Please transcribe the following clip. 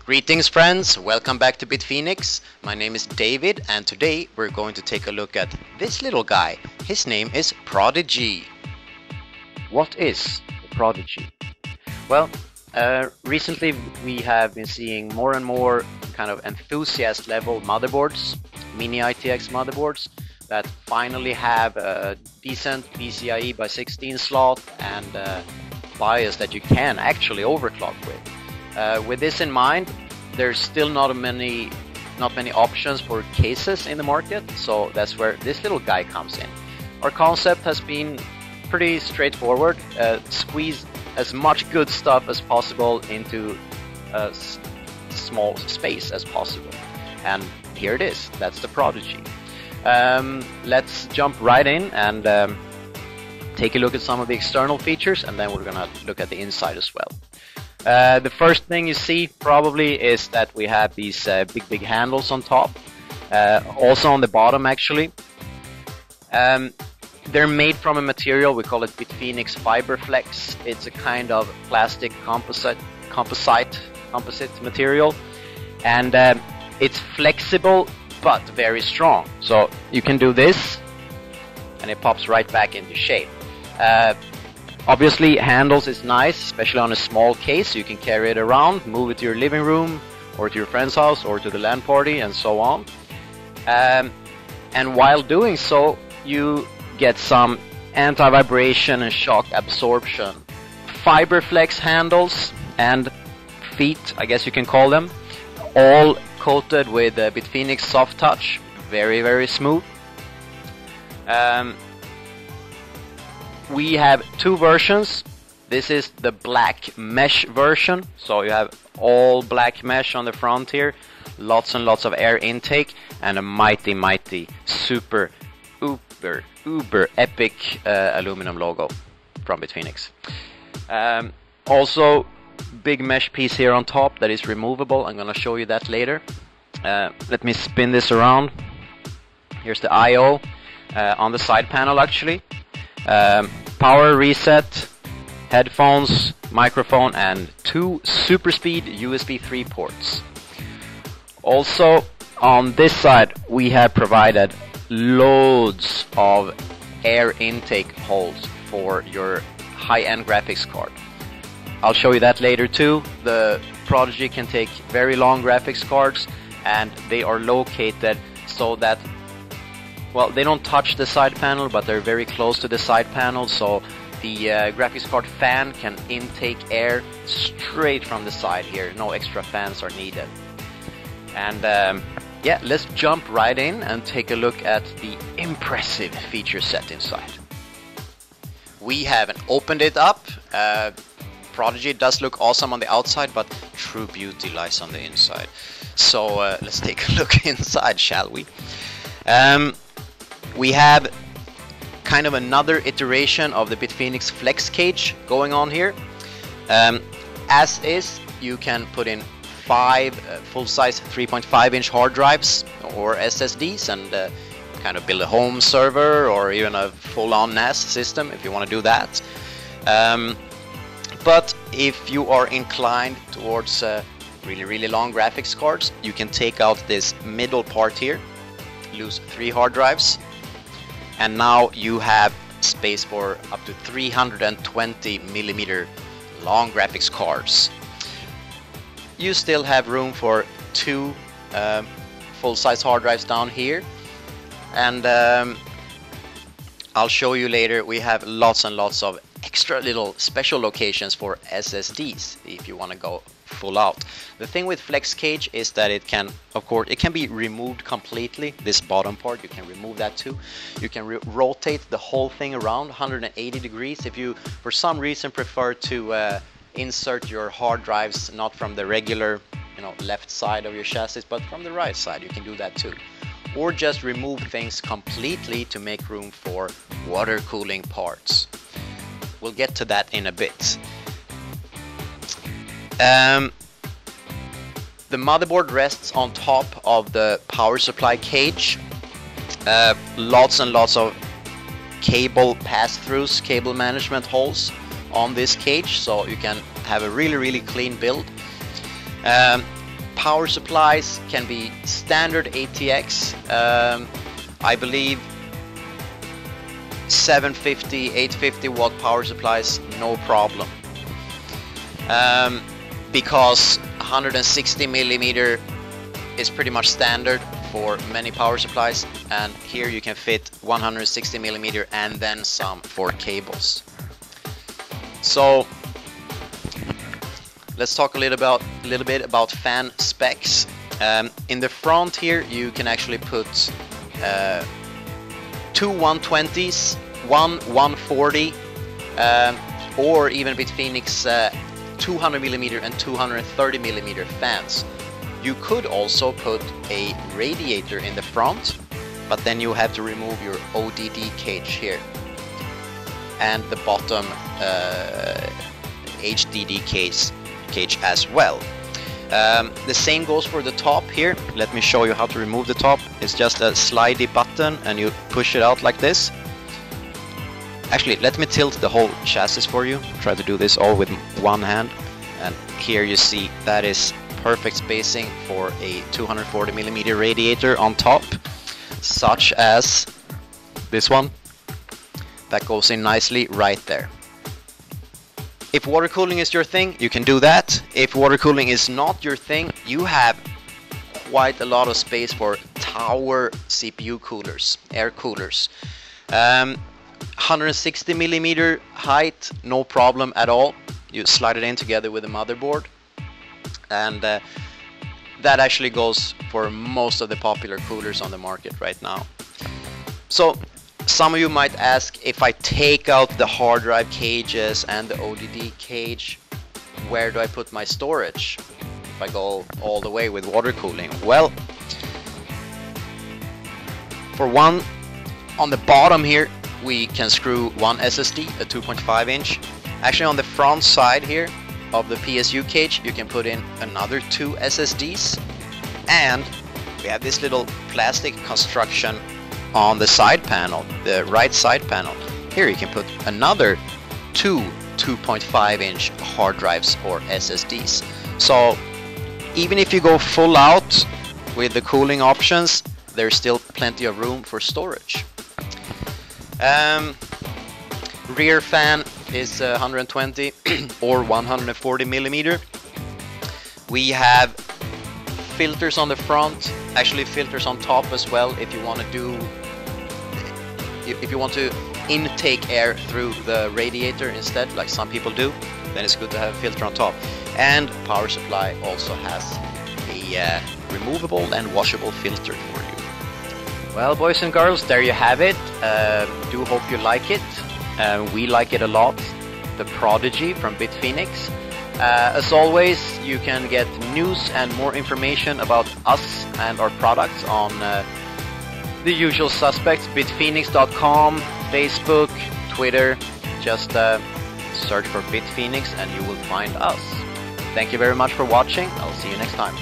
Greetings friends, welcome back to BitFenix. My name is David and today we're going to take a look at this little guy. His name is Prodigy. What is a Prodigy? Well, recently we have been seeing more and more kind of enthusiast level motherboards, mini-itx motherboards that finally have a decent PCIe by 16 slot and BIOS that you can actually overclock with. With this in mind, there's still not many options for cases in the market, so that's where this little guy comes in. Our concept has been pretty straightforward: squeeze as much good stuff as possible into a small space as possible. And here it is. That's the Prodigy. Let's jump right in and take a look at some of the external features, and then we're gonna look at the inside as well. The first thing you see probably is that we have these big handles on top, also on the bottom actually. They're made from a material, we call it BitFenix Fiberflex. It's a kind of plastic composite material, and it's flexible but very strong. So you can do this and it pops right back into shape. Obviously handles is nice, especially on a small case. You can carry it around, move it to your living room or to your friend's house or to the LAN party and so on. And while doing so, you get some anti-vibration and shock absorption. Fiberflex handles and feet, I guess you can call them, all coated with BitFenix Soft Touch. Very, very smooth. We have two versions. This is the black mesh version, so you have all black mesh on the front here, lots and lots of air intake, and a mighty super uber epic aluminum logo from BitFenix. Also big mesh piece here on top that is removable. I'm gonna show you that later. Let me spin this around. Here's the I/O on the side panel actually. Power reset, headphones, microphone, and two super speed USB 3 ports. Also on this side we have provided loads of air intake holes for your high-end graphics card. I'll show you that later too. The Prodigy can take very long graphics cards, and they are located so that, well, they don't touch the side panel, but they're very close to the side panel, so the graphics card fan can intake air straight from the side here. No extra fans are needed. And yeah, let's jump right in and take a look at the impressive feature set inside. We haven't opened it up. Prodigy does look awesome on the outside, but true beauty lies on the inside. So let's take a look inside, shall we? We have kind of another iteration of the BitFenix Flex Cage going on here. As is, you can put in 5 full-size 3.5-inch hard drives or SSDs and kind of build a home server or even a full-on NAS system if you want to do that. But if you are inclined towards really long graphics cards, you can take out this middle part here, lose 3 hard drives, and now you have space for up to 320mm long graphics cards. You still have room for 2 full-size hard drives down here, and I'll show you later. We have lots and lots of extra little special locations for SSDs if you want to go full out. The thing with Flex Cage is that it can, of course, it can be removed completely. This bottom part, you can remove that too. You can rotate the whole thing around 180 degrees if you for some reason prefer to insert your hard drives not from the regular, left side of your chassis, but from the right side. You can do that too, or just remove things completely to make room for water cooling parts. We'll get to that in a bit. The motherboard rests on top of the power supply cage. Lots and lots of cable pass-throughs, cable management holes on this cage, so you can have a really clean build. power supplies can be standard ATX. I believe 750, 850 watt power supplies, no problem. Because 160 millimeter is pretty much standard for many power supplies, and here you can fit 160 millimeter and then some for cables. So let's talk a little bit about fan specs. In the front here you can actually put two 120s, one 140, or even BitFenix 200 millimeter and 230 millimeter fans. You could also put a radiator in the front, but then you have to remove your ODD cage here and the bottom HDD cage as well. The same goes for the top here. Let me show you how to remove the top. It's just a slidey button and you push it out like this. Actually, let me tilt the whole chassis for you. Try to do this all with one hand. And here you see that is perfect spacing for a 240 millimeter radiator on top, such as this one. That goes in nicely right there. If water cooling is your thing, you can do that. If water cooling is not your thing, you have quite a lot of space for tower CPU coolers, air coolers. 160 millimeter height, no problem at all. You slide it in together with the motherboard, and that actually goes for most of the popular coolers on the market right now. So some of you might ask, if I take out the hard drive cages and the ODD cage, where do I put my storage if I go all the way with water cooling? Well, for one, on the bottom here we can screw one SSD, a 2.5 inch. Actually on the front side here of the PSU cage you can put in another two SSDs, and we have this little plastic construction on the side panel, the right side panel. Here you can put another two 2.5 inch hard drives or SSDs. So even if you go full out with the cooling options, there's still plenty of room for storage. Rear fan is 120 or 140 millimeter. We have filters on the front, actually filters on top as well if you want to intake air through the radiator instead, like some people do, then it's good to have a filter on top. And power supply also has a removable and washable filter for you. Well, boys and girls, there you have it. Do hope you like it. We like it a lot. The Prodigy from BitFenix. As always, you can get news and more information about us and our products on the usual suspects, bitfenix.com, Facebook, Twitter. Just search for BitFenix and you will find us. Thank you very much for watching. I'll see you next time.